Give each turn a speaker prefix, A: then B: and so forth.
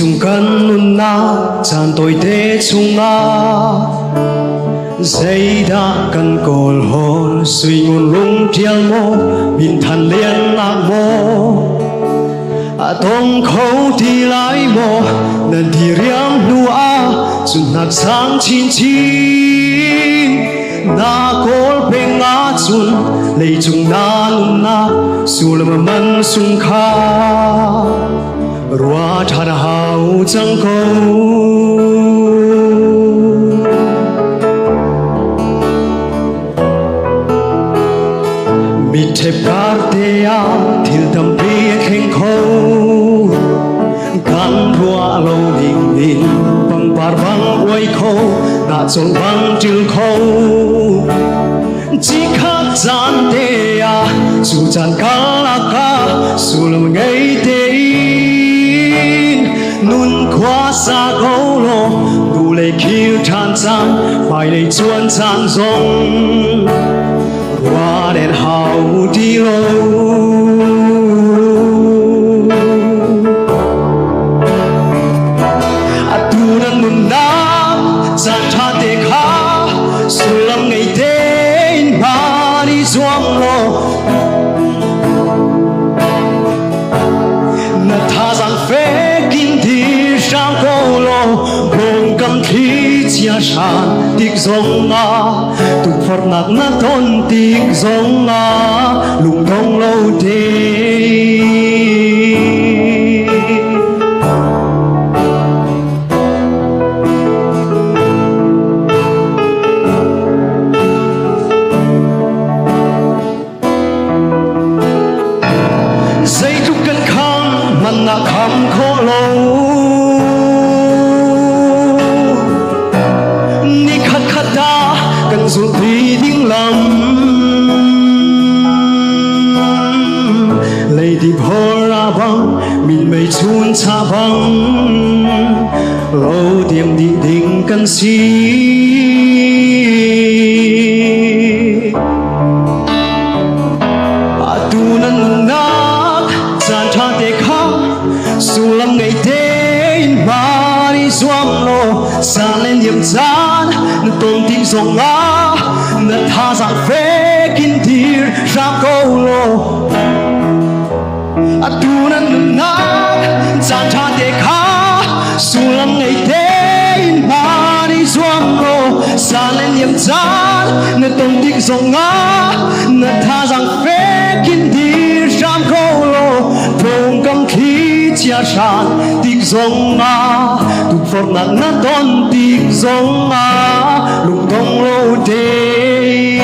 A: chung căn nun na chan tôi thế chung na dây đã căn cồn hồn suy nguồn lung thiêng mô bin thần liên lạc mô tông khâu thì lại mô nên thì riêng nụ chun nạc sáng chín chín na col beng ngã chun lấy chung na nun na su lâm man sung kha rua thà hào chẳng câu mi thep cartea thil dam pe kheng khâu gan rua lo ning ning bang par bang oi khâu na chong bang til khâu chỉ khắc gian te a su chan ka la ka su lam ngai te nun khóa xa gấu lô đủ lệ khiêu than chan phải lệ chuan chan rong qua đèn hào đi lô tu nan nun nam chan tha te kha su lam ngày tên ba đi zoang lô na tha giang phê sang cô lô bông cầm khí chia sàn tiếc giống nga tục phật nát na thôn tiếc giống nga lùng thông lâu thế dây trúc cân khang mình na khăm khô lâu cần dù thủy tiếng lầm lấy đi bỏ ra băng mình mây chun cha băng lâu tiệm đi đình cần si tu nan nát chan tha te kha su lam ngày thế mà đi zoang lô sa lên niệm chan tôn tiếng rong ngã nè tha giang phê kinh thiir ra câu lô tu nan na chan tha te kha su lam ngày thế mà đi zoang lô sa lên niệm chan nè tôn tiếng rong ngã nè tha giang phê kinh thiir ra câu lô phong cầm khí chia sàn tiếng rong ngã tục phật nát na tôn tiếng rong ngã lục thông lâu thế